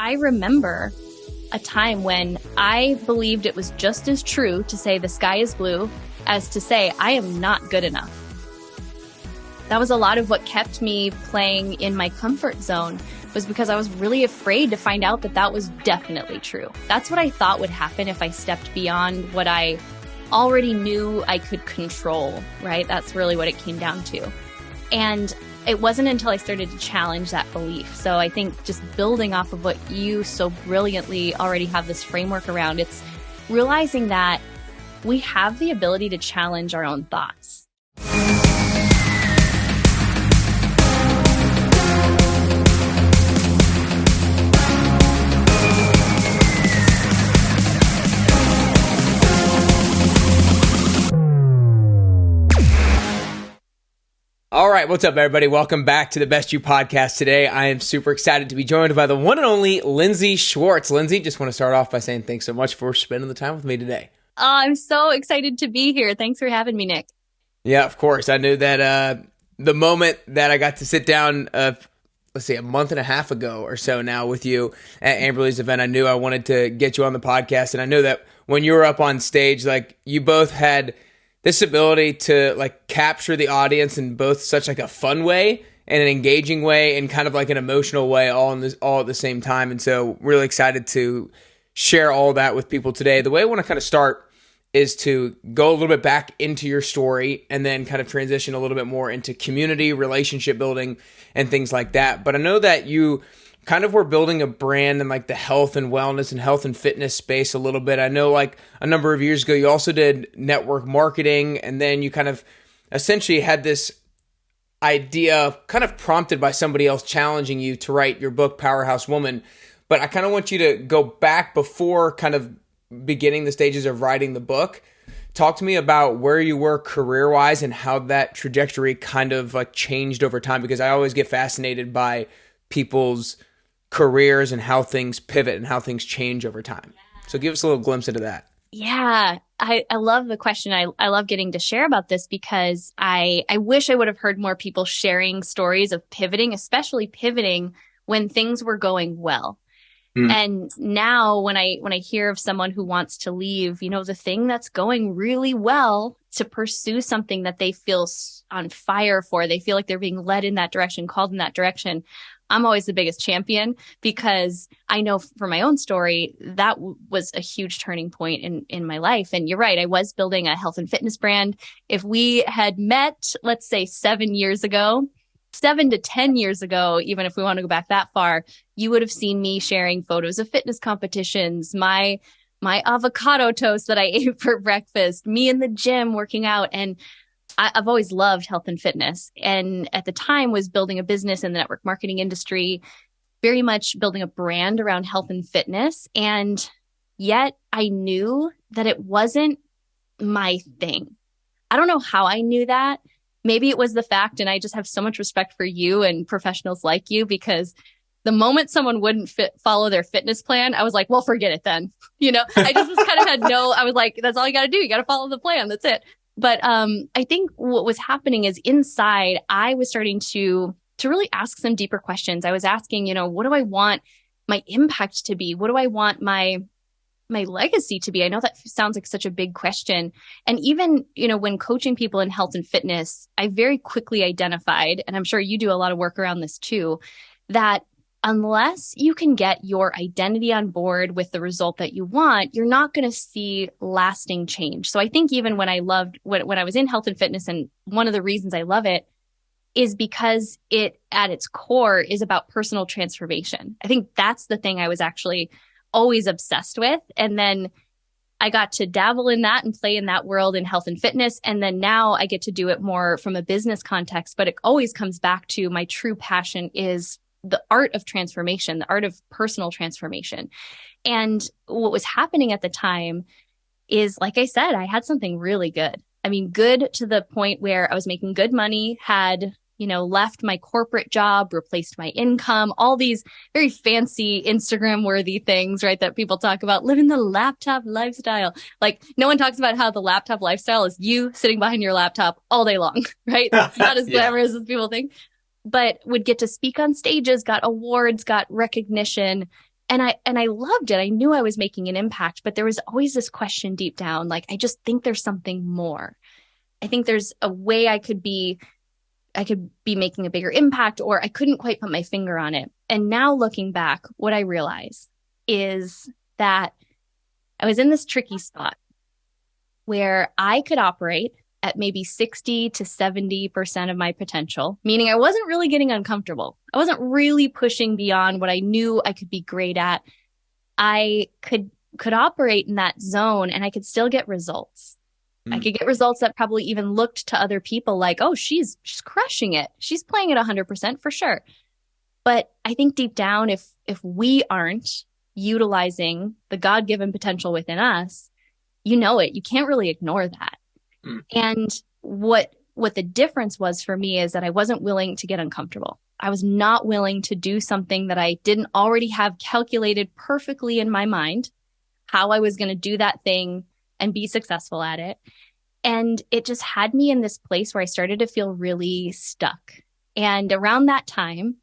I remember a time when I believed it was just as true to say the sky is blue as to say I am not good enough. That was a lot of what kept me playing in my comfort zone, was because I was really afraid to find out that that was definitely true. That's what I thought would happen if I stepped beyond what I already knew I could control, right? That's really what it came down to. And it wasn't until I started to challenge that belief. So I think just building off of what you so brilliantly already have this framework around, it's realizing that we have the ability to challenge our own thoughts. All right, what's up, everybody? Welcome back to the Best You podcast. Today, I am super excited to be joined by the one and only Lindsey Schwartz. Lindsey, just want to start off by saying thanks so much for spending the time with me today. Oh, I'm so excited to be here. Thanks for having me, Nick. Yeah, of course. I knew that the moment that I got to sit down, a month and a half ago or so now with you at Amberly's event, I knew I wanted to get you on the podcast. And I knew that when you were up on stage, like, you both had this ability to like capture the audience in both such like a fun way and an engaging way and kind of like an emotional way all at the same time. And so really excited to share all that with people today. The way I want to kind of start is to go a little bit back into your story and then kind of transition a little bit more into community, relationship building, and things like that. But I know that you kind of were building a brand in like the health and wellness and health and fitness space a little bit. I know like a number of years ago, you also did network marketing, and then you kind of essentially had this idea kind of prompted by somebody else challenging you to write your book, Powerhouse Women. But I kind of want you to go back before kind of beginning the stages of writing the book. Talk to me about where you were career-wise and how that trajectory kind of like changed over time, because I always get fascinated by people's careers and how things pivot and how things change over time. So give us a little glimpse into that. Yeah, I love the question. I love getting to share about this because I wish I would have heard more people sharing stories of pivoting, especially pivoting when things were going well. And now when I hear of someone who wants to leave, the thing that's going really well to pursue something that they feel on fire for, they feel like they're being led in that direction, called in that direction. I'm always the biggest champion because I know for my own story, that was a huge turning point in my life. And you're right, I was building a health and fitness brand. If we had met, let's say 7 to 10 years ago, even if we want to go back that far, you would have seen me sharing photos of fitness competitions, my avocado toast that I ate for breakfast, me in the gym working out. And I've always loved health and fitness. And at the time was building a business in the network marketing industry, very much building a brand around health and fitness. And yet I knew that it wasn't my thing. I don't know how I knew that. Maybe it was the fact, and I just have so much respect for you and professionals like you, because the moment someone wouldn't follow their fitness plan, I was like, well, forget it then. I just was kind of I was like, that's all you got to do. You got to follow the plan. That's it. But I think what was happening is inside, I was starting to really ask some deeper questions. I was asking, what do I want my impact to be? What do I want my legacy to be? I know that sounds like such a big question. And even, when coaching people in health and fitness, I very quickly identified, and I'm sure you do a lot of work around this too, that unless you can get your identity on board with the result that you want, you're not going to see lasting change. So I think even when I was in health and fitness, and one of the reasons I love it is because it at its core is about personal transformation. I think that's the thing I was actually always obsessed with. And then I got to dabble in that and play in that world in health and fitness. And then now I get to do it more from a business context, but it always comes back to my true passion is the art of transformation, the art of personal transformation. And what was happening at the time is, like I said, I had something really good. I mean, good to the point where I was making good money, had, left my corporate job, replaced my income, all these very fancy Instagram worthy things, right? That people talk about, living the laptop lifestyle. Like, no one talks about how the laptop lifestyle is you sitting behind your laptop all day long, right? It's not as glamorous as people think. But would get to speak on stages, got awards, got recognition, And I loved it. I knew I was making an impact, but there was always this question deep down, like, I just think there's something more. I think there's a way I could be making a bigger impact, or I couldn't quite put my finger on it. And now looking back, what I realize is that I was in this tricky spot where I could operate at maybe 60 to 70% of my potential, meaning I wasn't really getting uncomfortable. I wasn't really pushing beyond what I knew I could be great at. I could operate in that zone and I could still get results. I could get results that probably even looked to other people like, oh, she's crushing it. She's playing it 100% for sure. But I think deep down, if we aren't utilizing the God-given potential within us, you know it. You can't really ignore that. And what the difference was for me is that I wasn't willing to get uncomfortable. I was not willing to do something that I didn't already have calculated perfectly in my mind, how I was going to do that thing and be successful at it. And it just had me in this place where I started to feel really stuck. And around that time,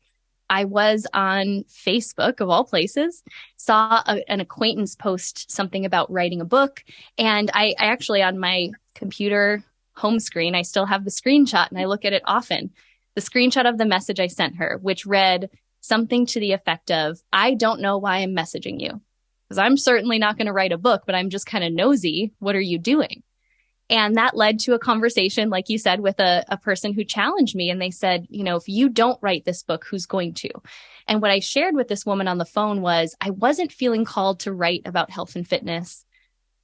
I was on Facebook, of all places, saw an acquaintance post something about writing a book. And I actually, on my computer home screen, I still have the screenshot and I look at it often. The screenshot of the message I sent her, which read something to the effect of, I don't know why I'm messaging you, because I'm certainly not going to write a book, but I'm just kind of nosy. What are you doing? And that led to a conversation, like you said, with a person who challenged me. And they said, you know, if you don't write this book, who's going to? And what I shared with this woman on the phone was I wasn't feeling called to write about health and fitness.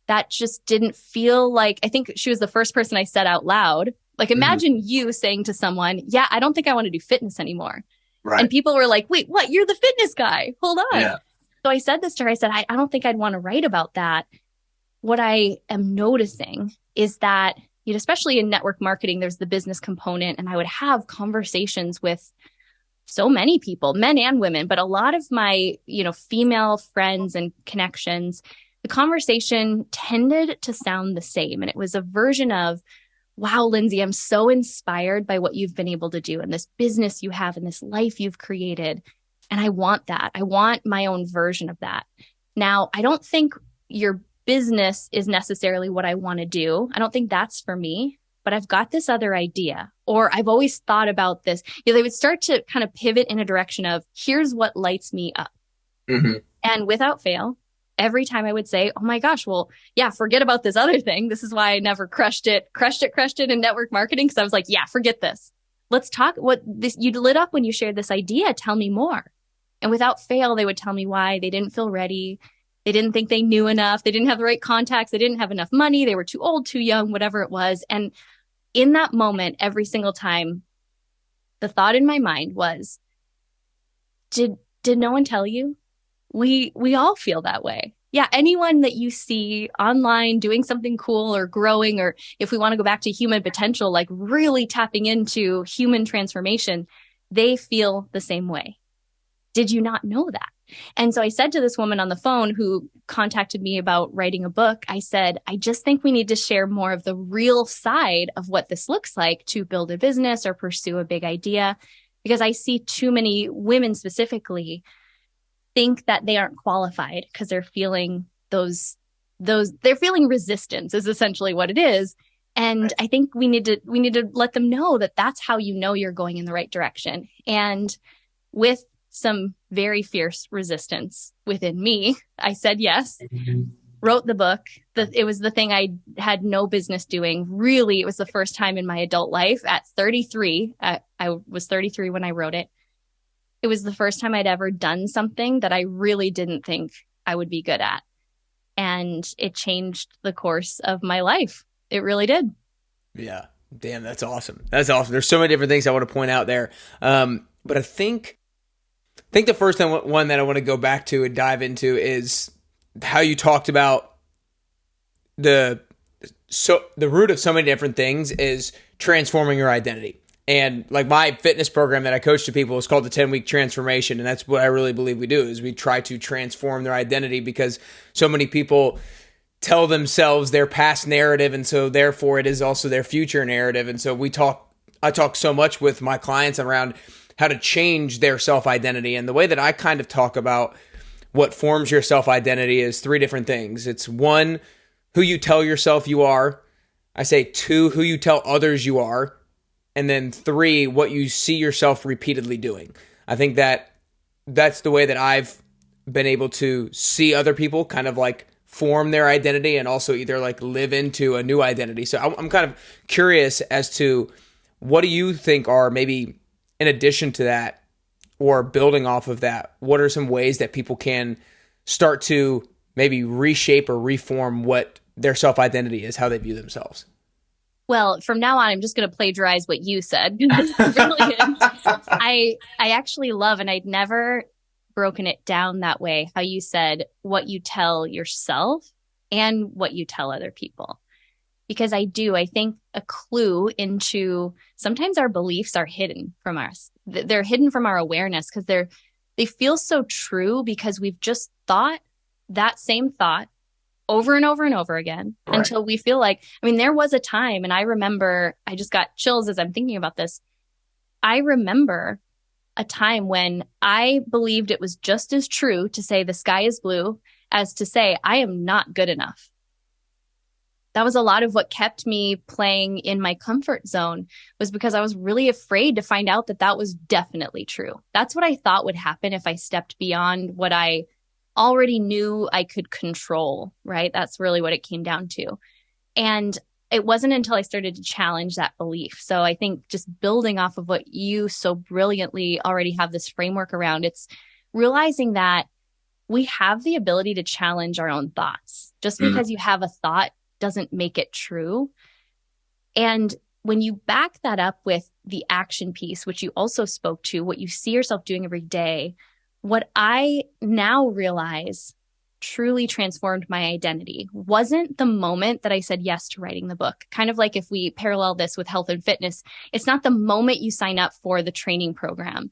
That just didn't feel like, I think she was the first person I said out loud. Like, imagine you saying to someone, yeah, I don't think I want to do fitness anymore. Right. And people were like, wait, what? You're the fitness guy. Hold on. Yeah. So I said this to her. I said, I don't think I'd want to write about that. What I am noticing is that, you know, especially in network marketing, there's the business component. And I would have conversations with so many people, men and women, but a lot of my, you know, female friends and connections, the conversation tended to sound the same. And it was a version of, wow, Lindsey, I'm so inspired by what you've been able to do and this business you have and this life you've created. And I want that. I want my own version of that. Now, I don't think your business is necessarily what I want to do. I don't think that's for me, but I've got this other idea, or I've always thought about this. You know, they would start to kind of pivot in a direction of, here's what lights me up. And without fail, every time I would say, oh my gosh, well, yeah, forget about this other thing. This is why I never crushed it in network marketing. Cause I was like, yeah, forget this. Let's talk what this you lit up when you shared this idea. Tell me more. And without fail, they would tell me why they didn't feel ready. They didn't think they knew enough. They didn't have the right contacts. They didn't have enough money. They were too old, too young, whatever it was. And in that moment, every single time, the thought in my mind was, did no one tell you? We all feel that way. Yeah, anyone that you see online doing something cool or growing, or if we want to go back to human potential, like really tapping into human transformation, they feel the same way. Did you not know that? And so I said to this woman on the phone who contacted me about writing a book, I said, I just think we need to share more of the real side of what this looks like to build a business or pursue a big idea, because I see too many women specifically think that they aren't qualified because they're feeling they're feeling resistance is essentially what it is. And I think we need to let them know that that's how you know you're going in the right direction. And with some very fierce resistance within me, I said yes, wrote the book. It was the thing I had no business doing. Really, it was the first time in my adult life at 33. I was 33 when I wrote it. It was the first time I'd ever done something that I really didn't think I would be good at. And it changed the course of my life. It really did. Yeah. Damn, that's awesome. That's awesome. There's so many different things I want to point out there. But I think the first one that I want to go back to and dive into is how you talked about the root of so many different things is transforming your identity. And like my fitness program that I coach to people is called the 10-week transformation. And that's what I really believe we do is we try to transform their identity, because so many people tell themselves their past narrative. And so therefore it is also their future narrative. And so I talk so much with my clients around how to change their self-identity. And the way that I kind of talk about what forms your self-identity is three different things. It's one, who you tell yourself you are. I say two, who you tell others you are. And then three, what you see yourself repeatedly doing. I think that that's the way that I've been able to see other people kind of like form their identity and also either like live into a new identity. So I'm kind of curious as to what do you think are maybe in addition to that or building off of that, what are some ways that people can start to maybe reshape or reform what their self-identity is, how they view themselves? Well, from now on, I'm just going to plagiarize what you said. It's brilliant. I actually love, and I'd never broken it down that way, how you said what you tell yourself and what you tell other people. Because I think a clue into sometimes our beliefs are hidden from us. They're hidden from our awareness because they feel so true because we've just thought that same thought over and over and over again until we feel like, I mean, there was a time, and I remember, I just got chills as I'm thinking about this. I remember a time when I believed it was just as true to say the sky is blue as to say I am not good enough. That was a lot of what kept me playing in my comfort zone, was because I was really afraid to find out that that was definitely true. That's what I thought would happen if I stepped beyond what I already knew I could control, right? That's really what it came down to. And it wasn't until I started to challenge that belief. So I think just building off of what you so brilliantly already have this framework around, it's realizing that we have the ability to challenge our own thoughts. Just because you have a thought doesn't make it true. And when you back that up with the action piece, which you also spoke to, what you see yourself doing every day, what I now realize truly transformed my identity wasn't the moment that I said yes to writing the book. Kind of like if we parallel this with health and fitness, it's not the moment you sign up for the training program.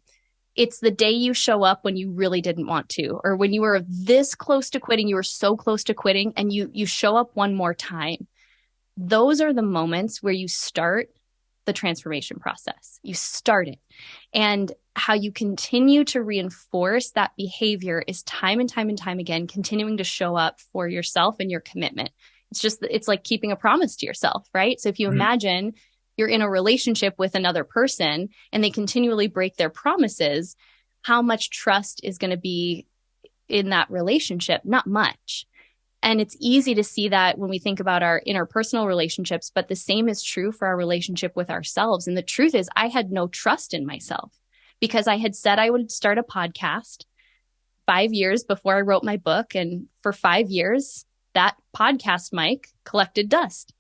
It's the day you show up when you really didn't want to, or when you were this close to quitting, you were so close to quitting, and you show up one more time. Those are the moments where you start the transformation process. You start it. And how you continue to reinforce that behavior is time and time and time again, continuing to show up for yourself and your commitment. It's like keeping a promise to yourself, right? So if you imagine you're in a relationship with another person and they continually break their promises, how much trust is going to be in that relationship? Not much. And it's easy to see that when we think about our interpersonal relationships, but the same is true for our relationship with ourselves. And the truth is, I had no trust in myself because I had said I would start a podcast 5 years before I wrote my book. And for 5 years, that podcast mic collected dust.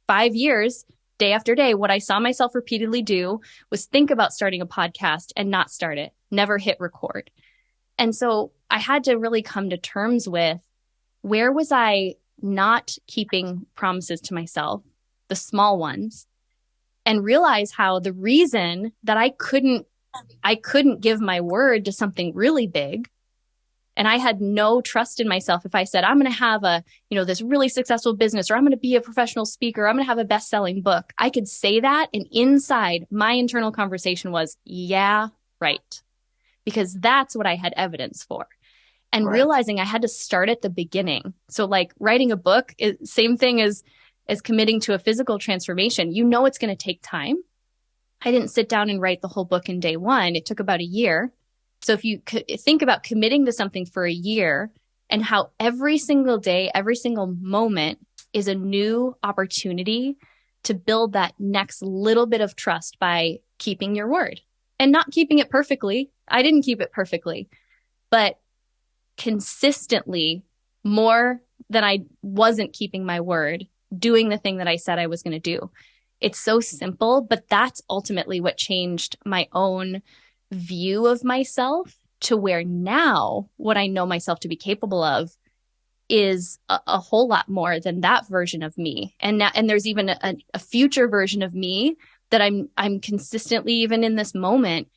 5 years, day after day, what I saw myself repeatedly do was think about starting a podcast and not start it, never hit record. And so I had to really come to terms with, where was I not keeping promises to myself, the small ones, and realize how the reason that I couldn't give my word to something really big, and I had no trust in myself. If I said, I'm going to have this really successful business, or I'm going to be a professional speaker, or I'm going to have a best-selling book, I could say that. And inside my internal conversation was, yeah, right. Because that's what I had evidence for. And realizing I had to start at the beginning. So like writing a book is same thing as committing to a physical transformation. You know, it's going to take time. I didn't sit down and write the whole book in day one. It took about a year. So if you think about committing to something for a year and how every single day, every single moment is a new opportunity to build that next little bit of trust by keeping your word and not keeping it perfectly. I didn't keep it perfectly, but consistently more than I wasn't keeping my word, doing the thing that I said I was going to do. It's so simple, but that's ultimately what changed my own view of myself to where now what I know myself to be capable of is a whole lot more than that version of me. And there's even a future version of me that I'm consistently, even in this moment,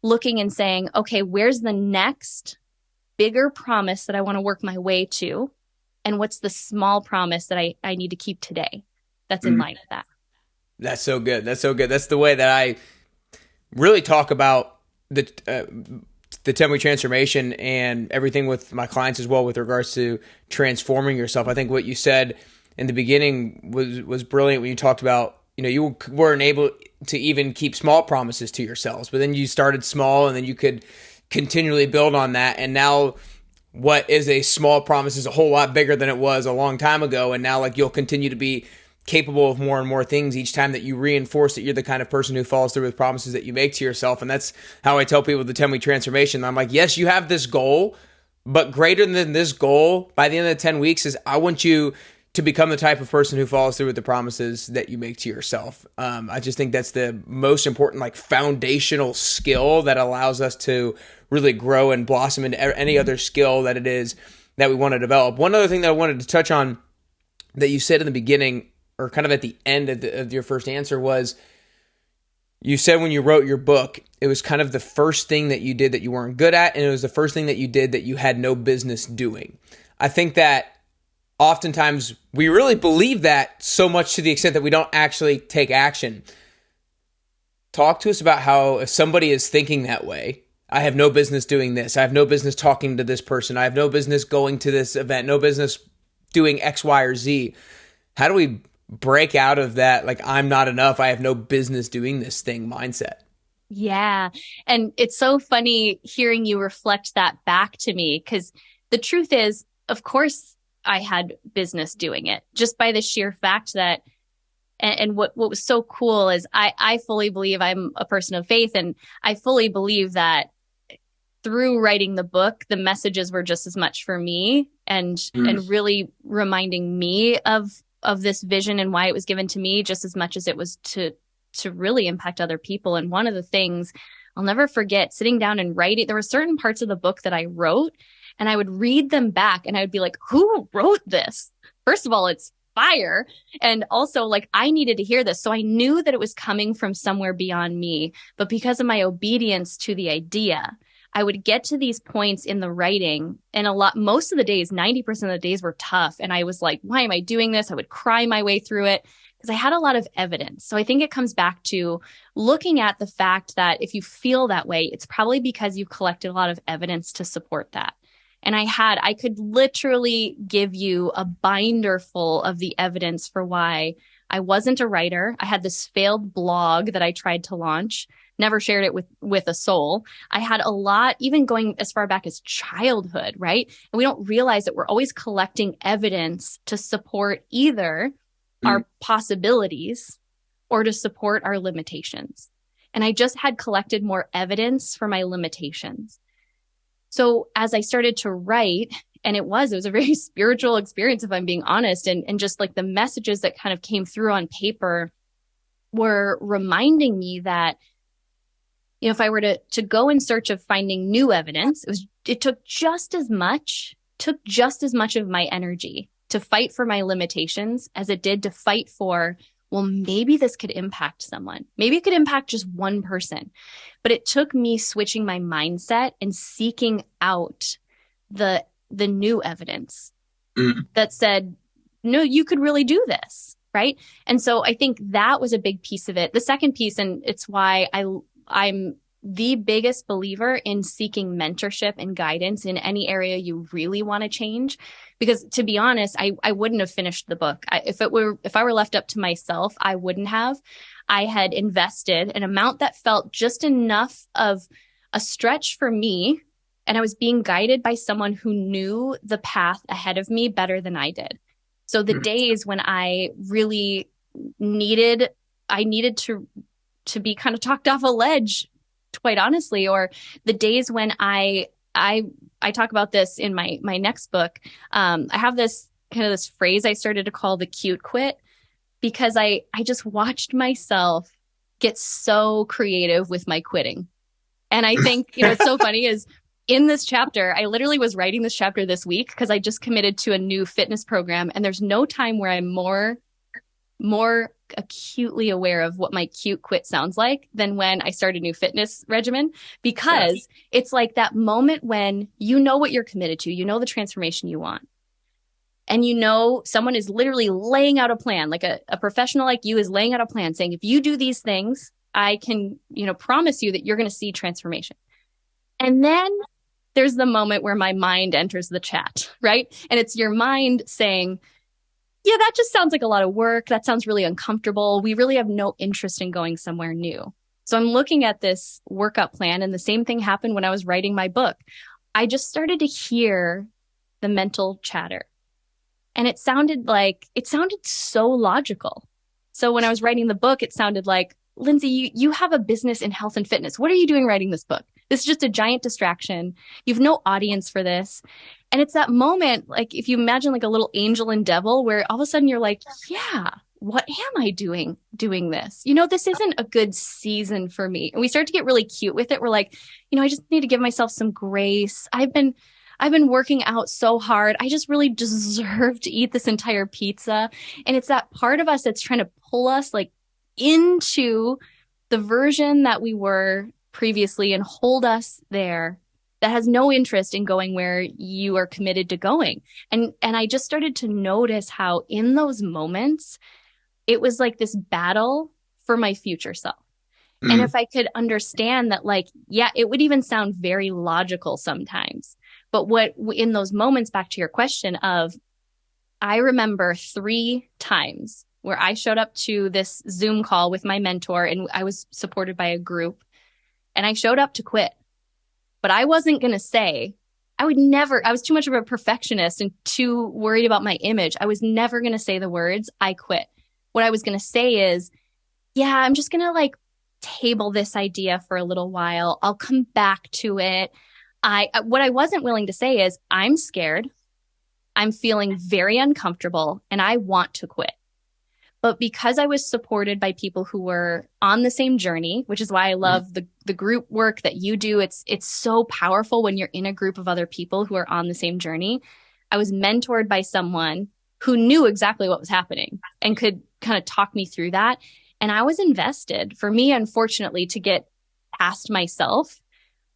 looking and saying, okay, where's the next bigger promise that I want to work my way to? And what's the small promise that I need to keep today that's in line with that? That's so good. That's so good. That's the way that I really talk about the 10-week transformation and everything with my clients as well with regards to transforming yourself. I think what you said in the beginning was brilliant when you talked about, you weren't able to even keep small promises to yourselves, but then you started small and then you could continually build on that. And now what is a small promise is a whole lot bigger than it was a long time ago. And now like you'll continue to be capable of more and more things each time that you reinforce that you're the kind of person who follows through with promises that you make to yourself. And that's how I tell people the 10-week transformation. I'm like, yes, you have this goal, but greater than this goal by the end of the 10 weeks is I want you to become the type of person who follows through with the promises that you make to yourself. I just think that's the most important, like foundational skill that allows us to really grow and blossom into any other skill that it is that we want to develop. One other thing that I wanted to touch on that you said in the beginning, or kind of at the end of your first answer, was you said when you wrote your book, it was kind of the first thing that you did that you weren't good at, and it was the first thing that you did that you had no business doing. I think that oftentimes we really believe that so much to the extent that we don't actually take action. Talk to us about how if somebody is thinking that way, I have no business doing this, I have no business talking to this person, I have no business going to this event, no business doing X, Y, or Z. How do we break out of that, like, I'm not enough, I have no business doing this thing mindset? Yeah. And it's so funny hearing you reflect that back to me, because the truth is, of course, I had business doing it just by the sheer fact that, and what was so cool is I fully believe I'm a person of faith, and I fully believe that through writing the book, the messages were just as much for me and really reminding me of this vision and why it was given to me just as much as it was to really impact other people. And one of the things I'll never forget, sitting down and writing, there were certain parts of the book that I wrote and I would read them back and I would be like, who wrote this? First of all, it's fire. And also, like, I needed to hear this. So I knew that it was coming from somewhere beyond me. But because of my obedience to the idea, I would get to these points in the writing, and most of the days, 90% of the days were tough. And I was like, why am I doing this? I would cry my way through it because I had a lot of evidence. So I think it comes back to looking at the fact that if you feel that way, it's probably because you've collected a lot of evidence to support that. And I could literally give you a binder full of the evidence for why I wasn't a writer. I had this failed blog that I tried to launch, never shared it with a soul. I had a lot, even going as far back as childhood, right? And we don't realize that we're always collecting evidence to support either our possibilities or to support our limitations. And I just had collected more evidence for my limitations. So as I started to write, and it was a very spiritual experience, if I'm being honest, and just like the messages that kind of came through on paper were reminding me that, if I were to go in search of finding new evidence, it took just as much of my energy to fight for my limitations as it did to fight for, well, maybe this could impact someone. Maybe it could impact just one person. But it took me switching my mindset and seeking out the new evidence that said, no, you could really do this, right? And so I think that was a big piece of it. The second piece, and it's why I'm the biggest believer in seeking mentorship and guidance in any area you really want to change. Because to be honest, I wouldn't have finished the book. If I were left up to myself, I wouldn't have. I had invested an amount that felt just enough of a stretch for me. And I was being guided by someone who knew the path ahead of me better than I did. So the days when I really needed to be kind of talked off a ledge, quite honestly, or the days when I talk about this in my next book. I have this phrase I started to call the cute quit, because I just watched myself get so creative with my quitting. And I think, what's so funny is in this chapter, I literally was writing this chapter this week because I just committed to a new fitness program. And there's no time where I'm more acutely aware of what my cute quit sounds like than when I start a new fitness regimen, because it's like that moment when you know what you're committed to, you know the transformation you want. And someone is literally laying out a plan, like a professional like you is laying out a plan saying, if you do these things, I can, promise you that you're going to see transformation. And then there's the moment where my mind enters the chat, right? And it's your mind saying, yeah, that just sounds like a lot of work. That sounds really uncomfortable. We really have no interest in going somewhere new. So I'm looking at this workup plan, and the same thing happened when I was writing my book. I just started to hear the mental chatter. And it sounded so logical. So when I was writing the book, it sounded like, Lindsey, you have a business in health and fitness. What are you doing writing this book? This is just a giant distraction. You've no audience for this. And it's that moment, like if you imagine like a little angel and devil, where all of a sudden you're like, yeah, what am I doing this? This isn't a good season for me. And we start to get really cute with it. We're like, I just need to give myself some grace. I've been working out so hard. I just really deserve to eat this entire pizza. And it's that part of us that's trying to pull us like into the version that we were previously and hold us there, that has no interest in going where you are committed to going. And I just started to notice how in those moments, it was like this battle for my future self. And if I could understand that, like, yeah, it would even sound very logical sometimes. But what in those moments, back to your question of, I remember 3 times where I showed up to this Zoom call with my mentor, and I was supported by a group, and I showed up to quit. But I wasn't going to say, I was too much of a perfectionist and too worried about my image. I was never going to say the words, I quit. What I was going to say is, yeah, I'm just going to like table this idea for a little while. I'll come back to it. What I wasn't willing to say is, I'm scared. I'm feeling very uncomfortable and I want to quit. But because I was supported by people who were on the same journey, which is why I love the group work that you do. It's so powerful when you're in a group of other people who are on the same journey. I was mentored by someone who knew exactly what was happening and could kind of talk me through that. And I was invested. For me, unfortunately, to get past myself,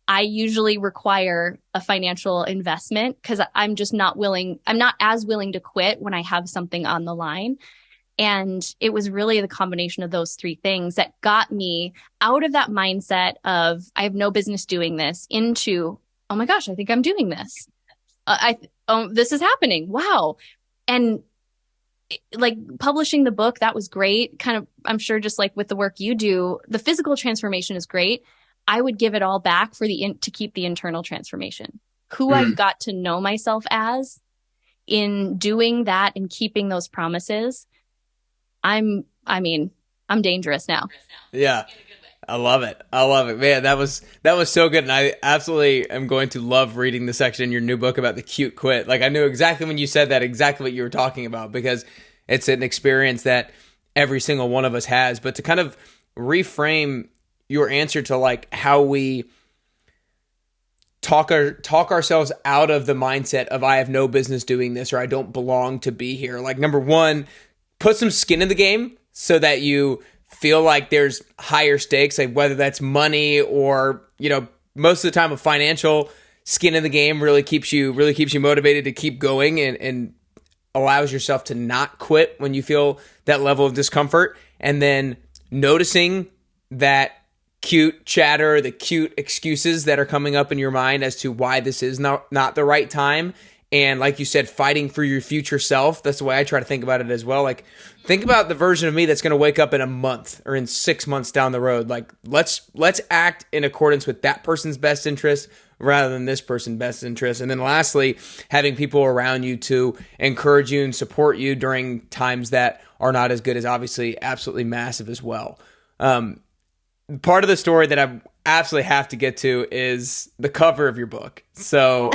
I usually require a financial investment because I'm not as willing to quit when I have something on the line. And it was really the combination of those 3 things that got me out of that mindset of, I have no business doing this, into, oh my gosh, I think I'm doing this. This is happening. Wow. And like publishing the book, that was great. Kind of, I'm sure just like with the work you do, the physical transformation is great. I would give it all back for to keep the internal transformation. Who I got to know myself as in doing that and keeping those promises. I'm dangerous now. Yeah. I love it. Man, that was so good. And I absolutely am going to love reading the section in your new book about the cute quit. Like, I knew exactly when you said that, exactly what you were talking about, because it's an experience that every single one of us has. But to kind of reframe your answer to like how we talk ourselves out of the mindset of, I have no business doing this, or I don't belong to be here. Like, number 1, put some skin in the game so that you feel like there's higher stakes, like whether that's money or, most of the time a financial skin in the game really keeps you motivated to keep going and allows yourself to not quit when you feel that level of discomfort. And then noticing that cute chatter, the cute excuses that are coming up in your mind as to why this is not the right time. And like you said, fighting for your future self. That's the way I try to think about it as well. Like, think about the version of me that's going to wake up in a month or in 6 months down the road. Like, let's act in accordance with that person's best interest rather than this person's best interest. And then lastly, having people around you to encourage you and support you during times that are not as good is obviously absolutely massive as well. Part of the story that I absolutely have to get to is the cover of your book. So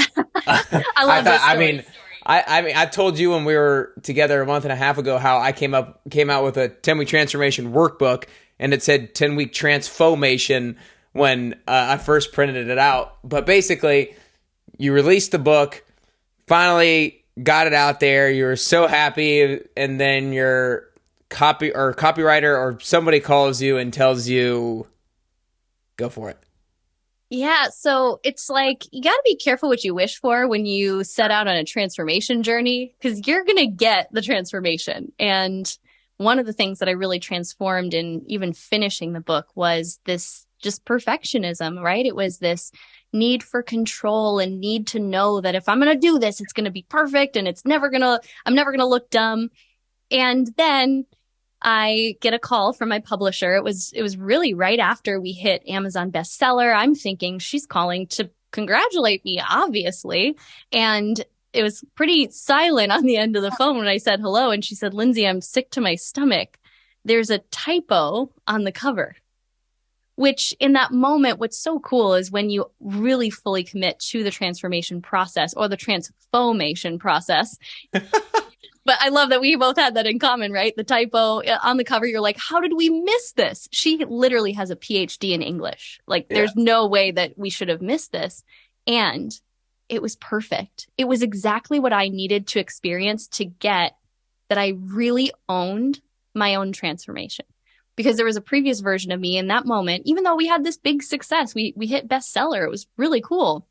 I love this story. I told you when we were together a month and a half ago how I came out with a 10-week transformation workbook, and it said 10-week transformation when I first printed it out. But basically, you released the book, finally got it out there. You were so happy, and then your copywriter or somebody calls you and tells you, go for it. Yeah, so it's like, you got to be careful what you wish for when you set out on a transformation journey, because you're going to get the transformation. And one of the things that I really transformed in even finishing the book was this just perfectionism, right? It was this, need for control and need to know that if I'm going to do this, it's going to be perfect and I'm never going to look dumb. And then I get a call from my publisher. It was really right after we hit Amazon bestseller. I'm thinking she's calling to congratulate me, obviously. And it was pretty silent on the end of the phone when I said hello. And she said, Lindsey, I'm sick to my stomach. There's a typo on the cover. Which in that moment, what's so cool is when you really fully commit to the transformation process or the transformation process. But I love that we both had that in common, right? The typo on the cover, you're like, how did we miss this? She literally has a PhD in English. Like, there's no way that we should have missed this. And it was perfect. It was exactly what I needed to experience to get that I really owned my own transformation. Because there was a previous version of me in that moment, even though we had this big success, we hit bestseller. It was really cool.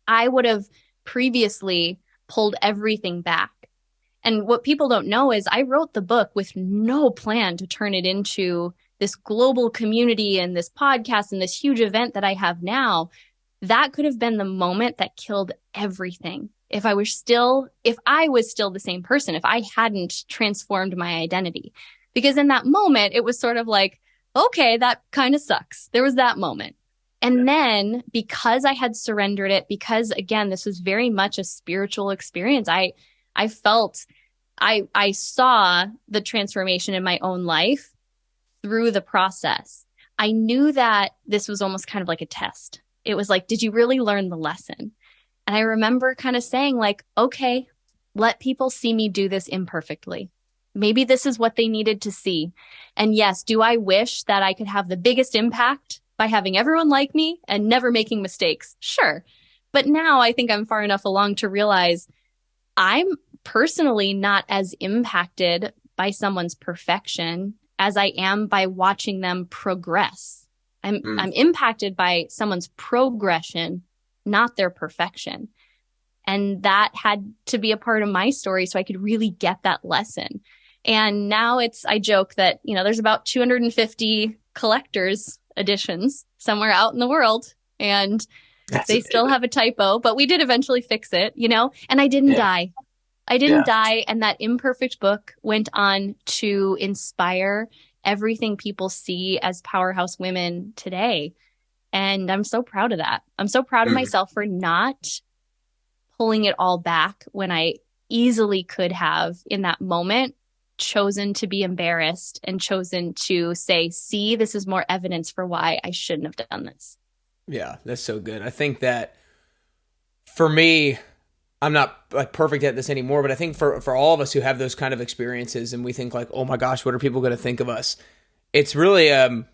I would have previously pulled everything back. And what people don't know is I wrote the book with no plan to turn it into this global community and this podcast and this huge event that I have now. That could have been the moment that killed everything. If I was still the same person, if I hadn't transformed my identity. Because in that moment, it was sort of like, okay, that kind of sucks. There was that moment. And then because I had surrendered it, because again, this was very much a spiritual experience. I felt, I saw the transformation in my own life through the process. I knew that this was almost kind of like a test. It was like, did you really learn the lesson? And I remember kind of saying like, okay, let people see me do this imperfectly. Maybe this is what they needed to see. And yes, do I wish that I could have the biggest impact by having everyone like me and never making mistakes? Sure. But now I think I'm far enough along to realize I'm personally not as impacted by someone's perfection as I am by watching them progress. I'm impacted by someone's progression, not their perfection. And that had to be a part of my story so I could really get that lesson. And now I joke that, there's about 250 collector's editions somewhere out in the world. And they still have a typo, but we did eventually fix it, and I didn't die. I didn't die. And that imperfect book went on to inspire everything people see as Powerhouse Women today. And I'm so proud of that. I'm so proud of myself for not pulling it all back when I easily could have in that moment chosen to be embarrassed and chosen to say, see, this is more evidence for why I shouldn't have done this. Yeah, that's so good. I think that for me, I'm not like perfect at this anymore, but I think for all of us who have those kind of experiences and we think like, oh my gosh, what are people going to think of us? It's really kind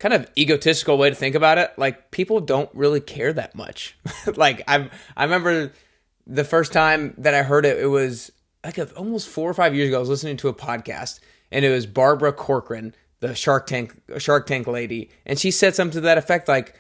of egotistical way to think about it. Like, people don't really care that much. Like, I remember the first time that I heard it, it was like almost 4 or 5 years ago. I was listening to a podcast, and it was Barbara Corcoran, the Shark Tank lady, and she said something to that effect, like,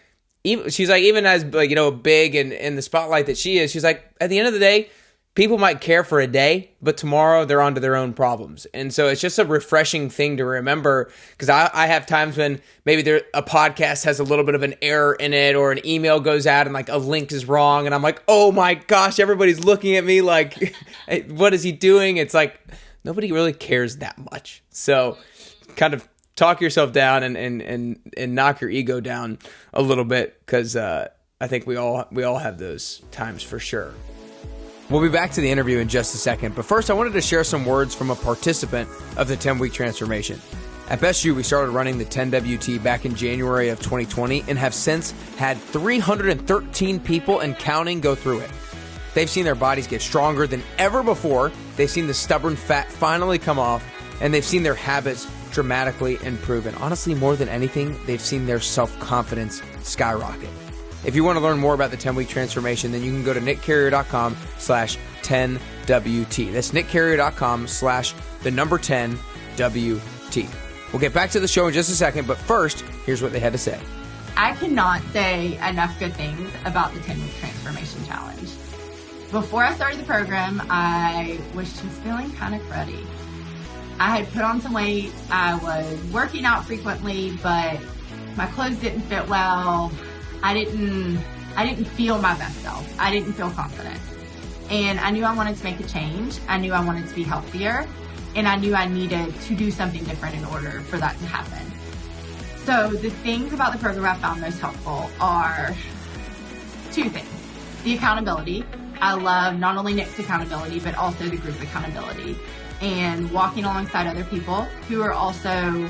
she's like, even as like, big and in the spotlight that she is, she's like, at the end of the day, people might care for a day, but tomorrow they're onto their own problems. And so it's just a refreshing thing to remember, because I have times when maybe a podcast has a little bit of an error in it, or an email goes out and like a link is wrong. And I'm like, oh my gosh, everybody's looking at me like, what is he doing? It's like, nobody really cares that much. So kind of talk yourself down and knock your ego down a little bit, because I think we all have those times for sure. We'll be back to the interview in just a second, but first I wanted to share some words from a participant of the 10-week transformation. At Best You, we started running the 10WT back in January of 2020 and have since had 313 people and counting go through it. They've seen their bodies get stronger than ever before, they've seen the stubborn fat finally come off, and they've seen their habits dramatically improve. And honestly, more than anything, they've seen their self-confidence skyrocket. If you want to learn more about the 10-week transformation, then you can go to nickcarrier.com/10WT. That's nickcarrier.com/10WT. We'll get back to the show in just a second, but first, here's what they had to say. I cannot say enough good things about the 10-week transformation challenge. Before I started the program, I was just feeling kind of cruddy. I had put on some weight. I was working out frequently, but my clothes didn't fit well. I didn't I didn't feel my best self. I didn't feel confident. And I knew I wanted to make a change. I knew I wanted to be healthier. And I knew I needed to do something different in order for that to happen. So the things about the program I found most helpful are two things. The accountability. I love not only Nick's accountability, but also the group accountability. And walking alongside other people who are also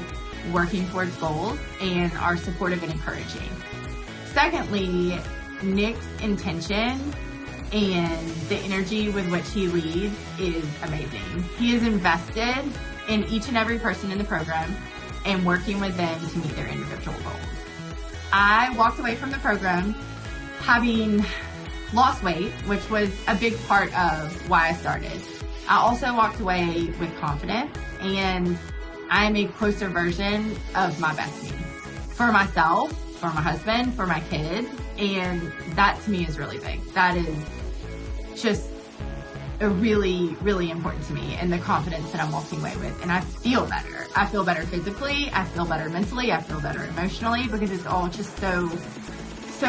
working towards goals and are supportive and encouraging. Secondly, Nick's intention and the energy with which he leads is amazing. He is invested in each and every person in the program and working with them to meet their individual goals. I walked away from the program having lost weight, which was a big part of why I started. I also walked away with confidence, and I am a closer version of my best me. For myself, for my husband, for my kids, and that to me is really big. That is just a really, really important to me, and the confidence that I'm walking away with. And I feel better. I feel better physically. I feel better mentally. I feel better emotionally, because it's all just so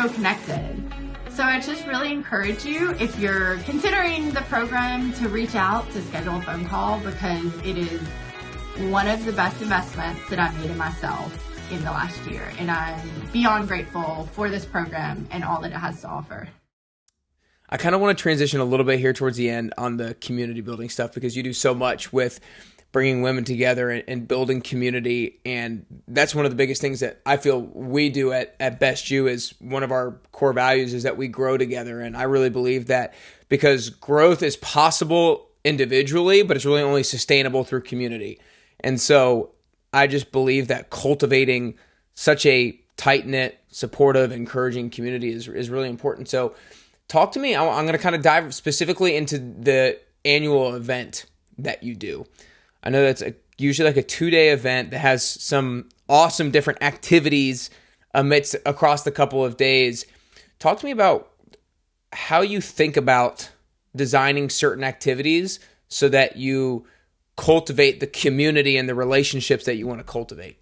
connected. So I just really encourage you, if you're considering the program, to reach out to schedule a phone call, because it is one of the best investments that I made in myself in the last year. And I'm beyond grateful for this program and all that it has to offer. I kind of want to transition a little bit here towards the end on the community building stuff, because you do so much with bringing women together and building community. And that's one of the biggest things that I feel we do at Best You. Is one of our core values is that we grow together. And I really believe that, because growth is possible individually, but it's really only sustainable through community. And so I just believe that cultivating such a tight-knit, supportive, encouraging community is really important. So talk to me. I'm going to kind of dive specifically into the annual event that you do. I know that's usually like a 2-day event that has some awesome different activities across the couple of days. Talk to me about how you think about designing certain activities so that you cultivate the community and the relationships that you want to cultivate.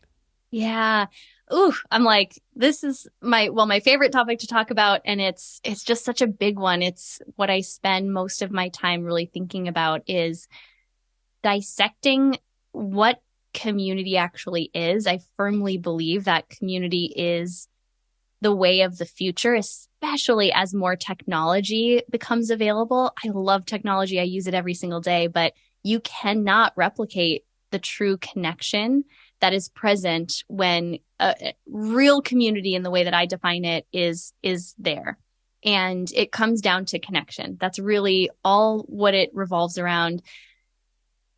Yeah. Ooh, I'm like, this is my favorite topic to talk about. And it's just such a big one. It's what I spend most of my time really thinking about, is dissecting what community actually is. I firmly believe that community is the way of the future, especially as more technology becomes available. I love technology. I use it every single day, but you cannot replicate the true connection that is present when a real community, in the way that I define it, is there. And it comes down to connection. That's really all what it revolves around.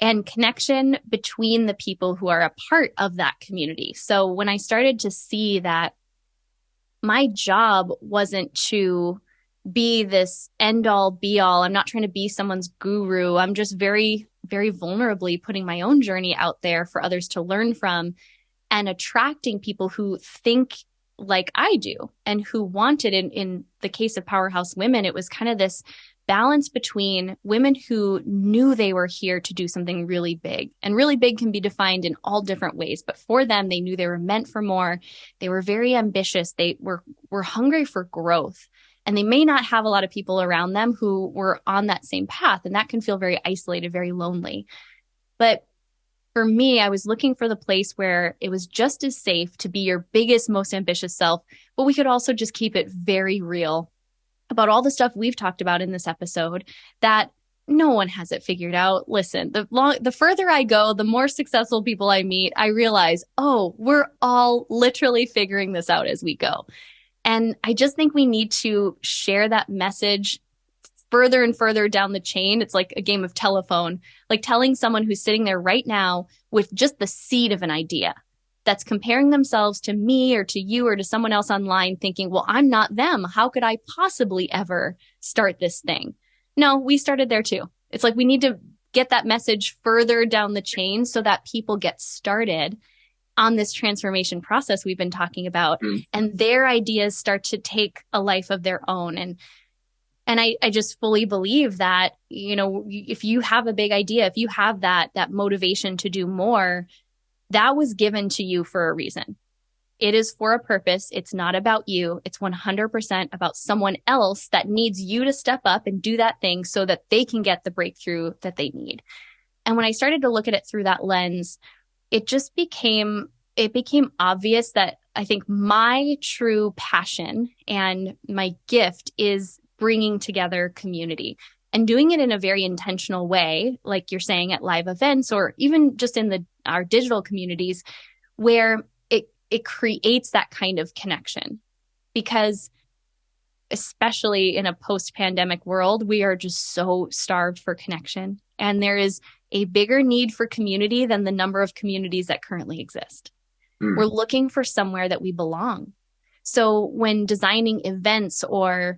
And connection between the people who are a part of that community. So when I started to see that my job wasn't to be this end all be all, I'm not trying to be someone's guru. I'm just very, very vulnerably putting my own journey out there for others to learn from, and attracting people who think like I do and who want it. In the case of Powerhouse Women, it was kind of this balance between women who knew they were here to do something really big. And really big can be defined in all different ways. But for them, they knew they were meant for more. They were very ambitious. They were hungry for growth. And they may not have a lot of people around them who were on that same path. And that can feel very isolated, very lonely. But for me, I was looking for the place where it was just as safe to be your biggest, most ambitious self, but we could also just keep it very real about all the stuff we've talked about in this episode, that no one has it figured out. Listen, the further I go, the more successful people I meet, I realize, oh, we're all literally figuring this out as we go. And I just think we need to share that message further and further down the chain. It's like a game of telephone, like telling someone who's sitting there right now with just the seed of an idea, that's comparing themselves to me or to you or to someone else online, thinking, well, I'm not them. How could I possibly ever start this thing? No, we started there too. It's like we need to get that message further down the chain so that people get started on this transformation process we've been talking about, and their ideas start to take a life of their own. And I just fully believe that, you know, if you have a big idea, if you have that motivation to do more, that was given to you for a reason. it is for a purpose. It's not about you. It's 100% about someone else that needs you to step up and do that thing so that they can get the breakthrough that they need. And when I started to look at it through that lens, it became obvious that I think my true passion and my gift is bringing together community and doing it in a very intentional way, like you're saying at live events or even just in our digital communities, where it creates that kind of connection. Because especially in a post-pandemic world, we are just so starved for connection. And there is a bigger need for community than the number of communities that currently exist. We're looking for somewhere that we belong. So when designing events or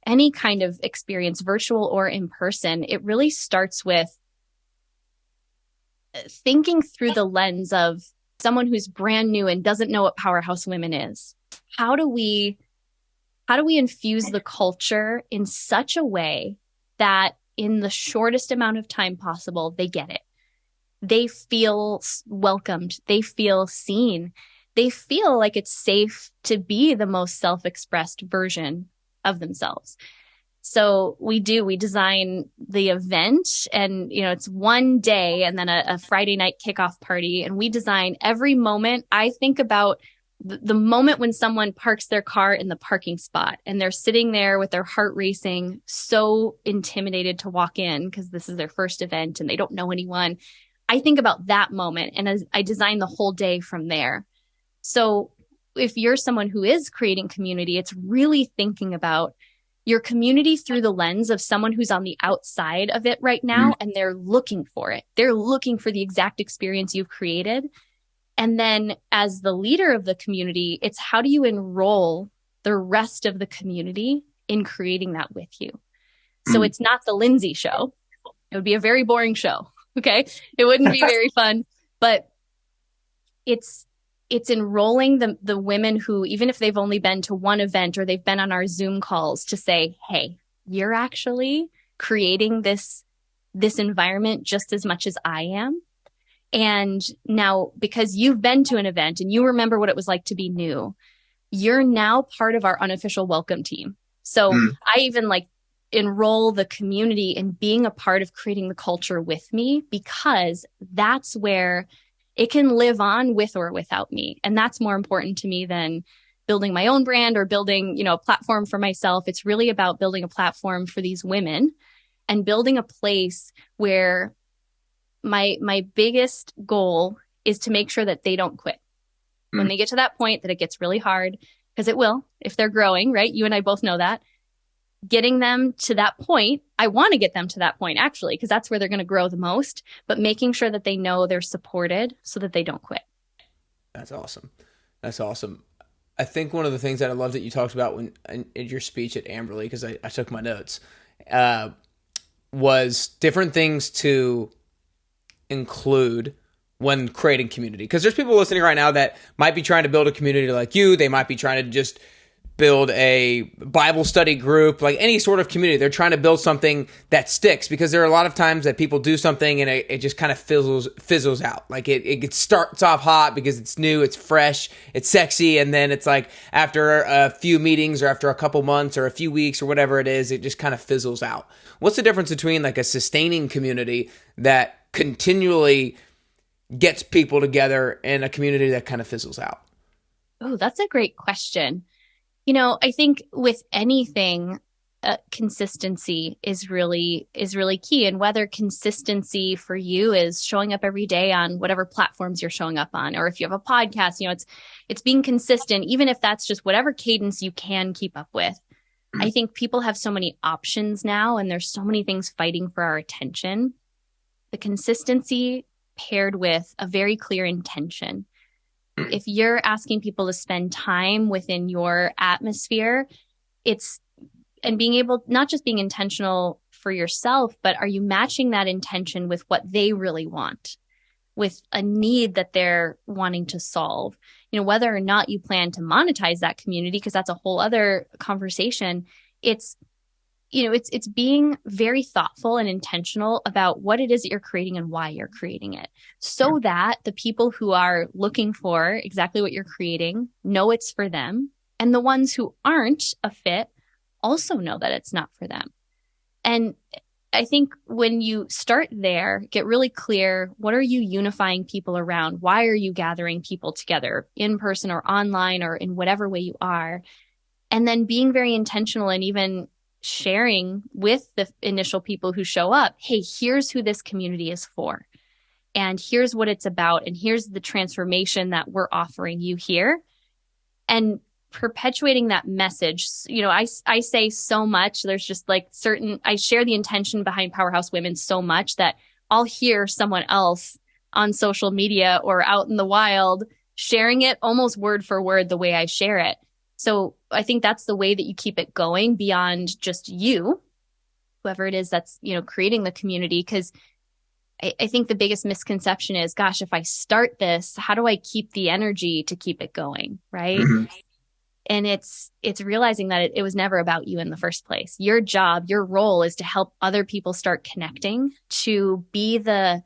any kind of experience, virtual or in person, it really starts with thinking through the lens of someone who's brand new and doesn't know what Powerhouse Women is. How do we infuse the culture in such a way that in the shortest amount of time possible, they get it? They feel welcomed. They feel seen. They feel like it's safe to be the most self-expressed version of themselves. So we design the event and, it's one day and then a Friday night kickoff party. And we design every moment. I think about the moment when someone parks their car in the parking spot and they're sitting there with their heart racing, so intimidated to walk in because this is their first event and they don't know anyone. I think about that moment and as I design the whole day from there. So if you're someone who is creating community, it's really thinking about your community through the lens of someone who's on the outside of it right now, and they're looking for it. They're looking for the exact experience you've created. And then as the leader of the community, it's how do you enroll the rest of the community in creating that with you? So it's not the Lindsey show. It would be a very boring show. Okay. It wouldn't be very fun, but it's enrolling the women who, even if they've only been to one event or they've been on our Zoom calls, to say, hey, you're actually creating this environment just as much as I am. And now, because you've been to an event and you remember what it was like to be new, you're now part of our unofficial welcome team. So I even enroll the community in being a part of creating the culture with me, because that's where it can live on with or without me. And that's more important to me than building my own brand or building, a platform for myself. It's really about building a platform for these women and building a place where my biggest goal is to make sure that they don't quit. When they get to that point that it gets really hard, because it will, if they're growing, right? You and I both know that. Getting them to that point, I want to get them to that point actually, because that's where they're going to grow the most, but making sure that they know they're supported so that they don't quit. That's awesome. That's awesome. I think one of the things that I love that you talked about in your speech at Amberley, because I took my notes, was different things to include when creating community. Because there's people listening right now that might be trying to build a community like you. They might be trying to just build a Bible study group, like any sort of community. They're trying to build something that sticks, because there are a lot of times that people do something and it just kind of fizzles out. Like it starts off hot because it's new, it's fresh, it's sexy. And then it's like after a few meetings or after a couple months or a few weeks or whatever it is, it just kind of fizzles out. What's the difference between like a sustaining community that continually gets people together and a community that kind of fizzles out? Oh, that's a great question. I think with anything, consistency is really key. And whether consistency for you is showing up every day on whatever platforms you're showing up on, or if you have a podcast, it's being consistent, even if that's just whatever cadence you can keep up with. I think people have so many options now, and there's so many things fighting for our attention. The consistency paired with a very clear intention. If you're asking people to spend time within your atmosphere, and being able, not just being intentional for yourself, but are you matching that intention with what they really want, with a need that they're wanting to solve? Whether or not you plan to monetize that community, because that's a whole other conversation. It's it's being very thoughtful and intentional about what it is that you're creating and why you're creating it, so that the people who are looking for exactly what you're creating know it's for them. And the ones who aren't a fit also know that it's not for them. And I think when you start there, get really clear, what are you unifying people around? Why are you gathering people together in person or online or in whatever way you are? And then being very intentional and even sharing with the initial people who show up, hey, here's who this community is for. And here's what it's about. And here's the transformation that we're offering you here. And perpetuating that message. I say so much. There's just like I share the intention behind Powerhouse Women so much that I'll hear someone else on social media or out in the wild sharing it almost word for word the way I share it. So I think that's the way that you keep it going beyond just you, whoever it is that's, creating the community. Because I think the biggest misconception is, gosh, if I start this, how do I keep the energy to keep it going? Right. Mm-hmm. And it's realizing that it was never about you in the first place. Your job, your role is to help other people start connecting, to be the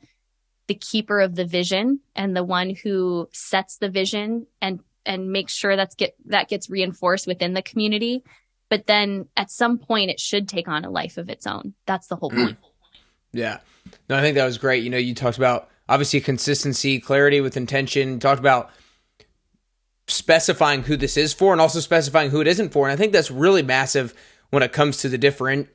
keeper of the vision and the one who sets the vision and makes sure that gets reinforced within the community. But then at some point it should take on a life of its own. That's the whole point. Yeah. No, I think that was great. You talked about obviously consistency, clarity with intention, talked about specifying who this is for and also specifying who it isn't for. And I think that's really massive when it comes to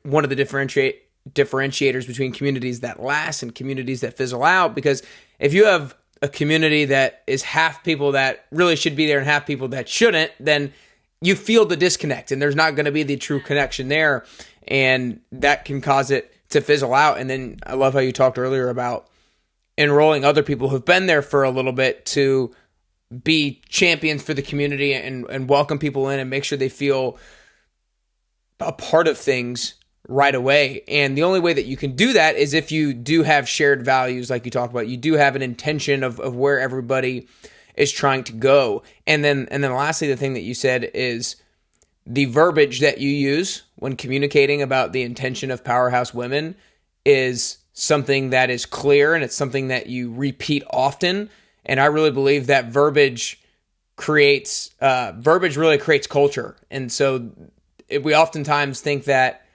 one of the differentiators between communities that last and communities that fizzle out. Because if you have a community that is half people that really should be there and half people that shouldn't, then you feel the disconnect and there's not going to be the true connection there. And that can cause it to fizzle out. And then I love how you talked earlier about enrolling other people who've been there for a little bit to be champions for the community and welcome people in and make sure they feel a part of things right away. And the only way that you can do that is if you do have shared values, like you talked about. You do have an intention of where everybody is trying to go. And then lastly, the thing that you said is the verbiage that you use when communicating about the intention of Powerhouse Women is something that is clear and it's something that you repeat often. And I really believe that verbiage really creates culture. And so we oftentimes think that,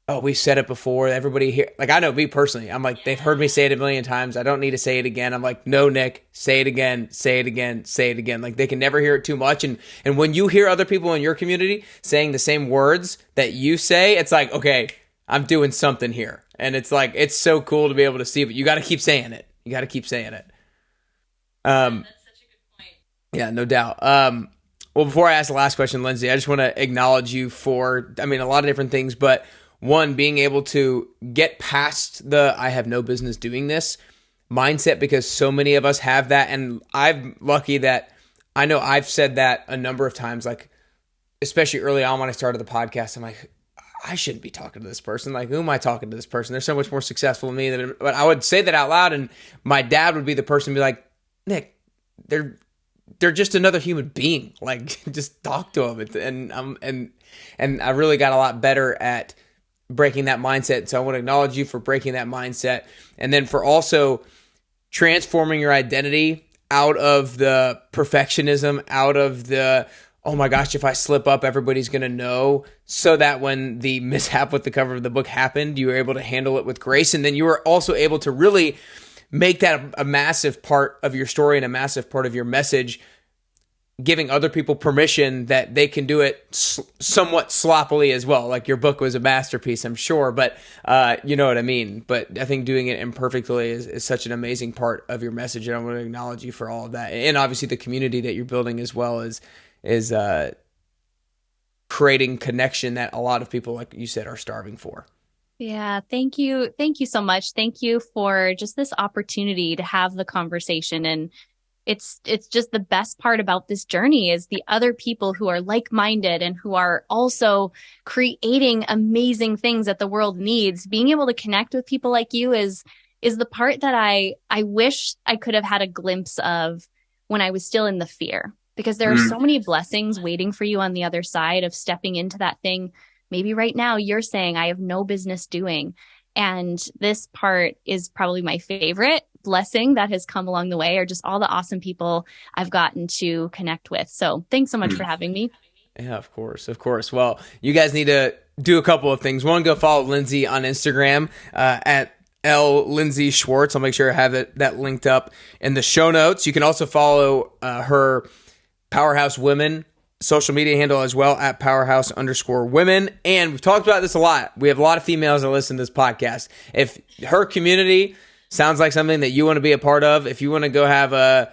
oh, we've said it before. Everybody here, like I know me personally, I'm like, they've heard me say it a million times. I don't need to say it again. I'm like, no, Nick, say it again, say it again, say it again. Like they can never hear it too much. And when you hear other people in your community saying the same words that you say, it's like, okay, I'm doing something here. And it's like, it's so cool to be able to see, but you got to keep saying it. You got to keep saying it. That's such a good point. Yeah, no doubt. Well, before I ask the last question, Lindsey, I just want to acknowledge you for, a lot of different things, but one, being able to get past the I have no business doing this mindset, because so many of us have that. And I'm lucky that I know I've said that a number of times, like, especially early on when I started the podcast, I'm like, I shouldn't be talking to this person. Like, who am I talking to this person? They're so much more successful than me. But I would say that out loud, and my dad would be the person to be like, Nick, they're just another human being. Like, just talk to them. And I really got a lot better at breaking that mindset. So I want to acknowledge you for breaking that mindset, and then for also transforming your identity out of the perfectionism, out of the, oh my gosh, if I slip up, everybody's going to know, so that when the mishap with the cover of the book happened, you were able to handle it with grace. And then you were also able to really make that a massive part of your story and a massive part of your message, giving other people permission that they can do it somewhat sloppily as well. Like, your book was a masterpiece, I'm sure, but you know what I mean. But I think doing it imperfectly is such an amazing part of your message, and I want to acknowledge you for all of that. And obviously the community that you're building as well is creating connection that a lot of people, like you said, are starving for. Yeah, thank you. Thank you so much. Thank you for just this opportunity to have the conversation. And it's just the best part about this journey is the other people who are like-minded and who are also creating amazing things that the world needs. Being able to connect with people like you is the part that I wish I could have had a glimpse of when I was still in the fear, because there are so many blessings waiting for you on the other side of stepping into that thing maybe right now you're saying I have no business doing. And this part is probably my favorite blessing that has come along the way, or just all the awesome people I've gotten to connect with. So thanks so much for having me. Yeah, of course. Of course. Well, you guys need to do a couple of things. One, go follow Lindsey on Instagram at Lindsey Schwartz. I'll make sure I have that linked up in the show notes. You can also follow her Powerhouse Women social media handle as well at Powerhouse_Women. And we've talked about this a lot. We have a lot of females that listen to this podcast. If her community sounds like something that you want to be a part of, if you want to go have a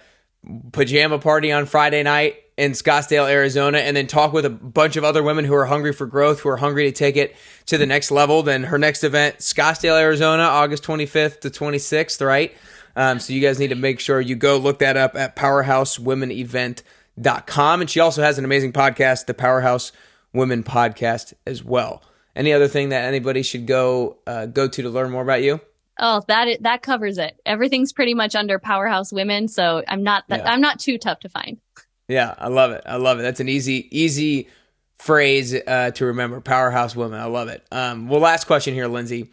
pajama party on Friday night in Scottsdale, Arizona, and then talk with a bunch of other women who are hungry for growth, who are hungry to take it to the next level, then her next event, Scottsdale, Arizona, August 25th to 26th, right? So you guys need to make sure you go look that up at powerhousewomenevent.com. And she also has an amazing podcast, the Powerhouse Women Podcast as well. Any other thing that anybody should go to learn more about you? Oh, that covers it. Everything's pretty much under Powerhouse Women, so I'm not too tough to find. Yeah, I love it. That's an easy phrase to remember. Powerhouse Women. I love it. Well, last question here, Lindsey,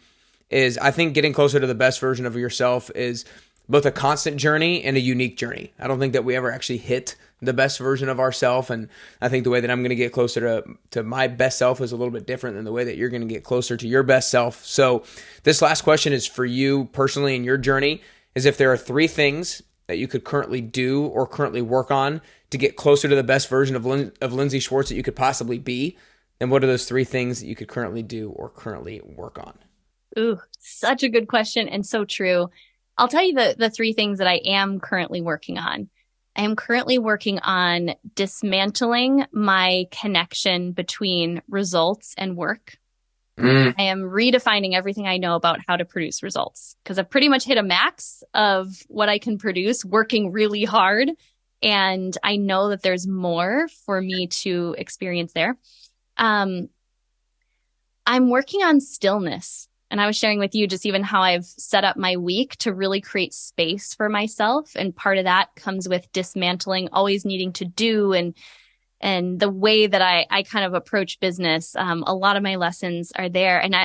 is I think getting closer to the best version of yourself is both a constant journey and a unique journey. I don't think that we ever actually hit the best version of ourselves, and I think the way that I'm going to get closer to my best self is a little bit different than the way that you're going to get closer to your best self. So this last question is for you personally in your journey, is if there are 3 things that you could currently do or currently work on to get closer to the best version of Lindsey Schwartz that you could possibly be, then what are those 3 things that you could currently do or currently work on? Ooh, such a good question and so true. I'll tell you the 3 things that I am currently working on. I am currently working on dismantling my connection between results and work. I am redefining everything I know about how to produce results because I've pretty much hit a max of what I can produce working really hard. And I know that there's more for me to experience there. I'm working on stillness. And I was sharing with you just even how I've set up my week to really create space for myself. And part of that comes with dismantling, always needing to do and the way that I kind of approach business. A lot of my lessons are there. And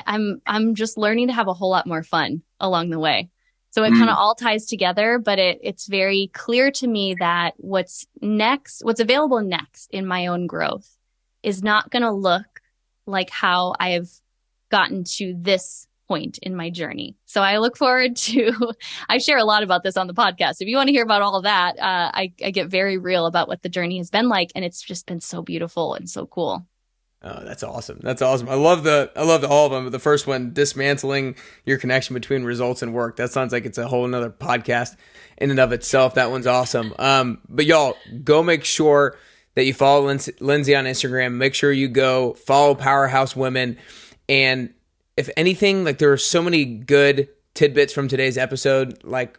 I'm just learning to have a whole lot more fun along the way. So it kind of all ties together, but it's very clear to me that what's available next in my own growth is not going to look like how I have gotten to this point in my journey. So I look forward to, I share a lot about this on the podcast. If you want to hear about all of that, I get very real about what the journey has been like. And it's just been so beautiful and so cool. Oh, that's awesome. That's awesome. I love all of them. But the first one, dismantling your connection between results and work. That sounds like it's a whole nother podcast in and of itself. That one's awesome. But y'all go make sure that you follow Lindsey on Instagram. Make sure you go follow Powerhouse Women. And if anything, like there are so many good tidbits from today's episode, like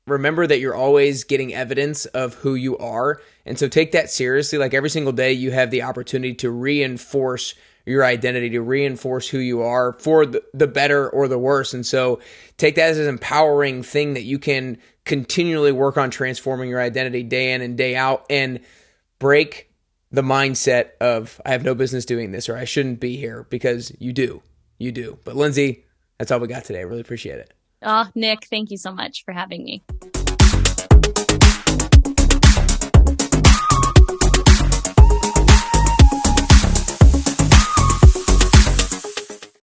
remember that you're always getting evidence of who you are. And so take that seriously. Like every single day you have the opportunity to reinforce your identity, to reinforce who you are for the better or the worse. And so take that as an empowering thing that you can continually work on transforming your identity day in and day out and break the mindset of I have no business doing this or I shouldn't be here, because you do. You do. But Lindsey, that's all we got today. I really appreciate it. Oh, Nick, thank you so much for having me.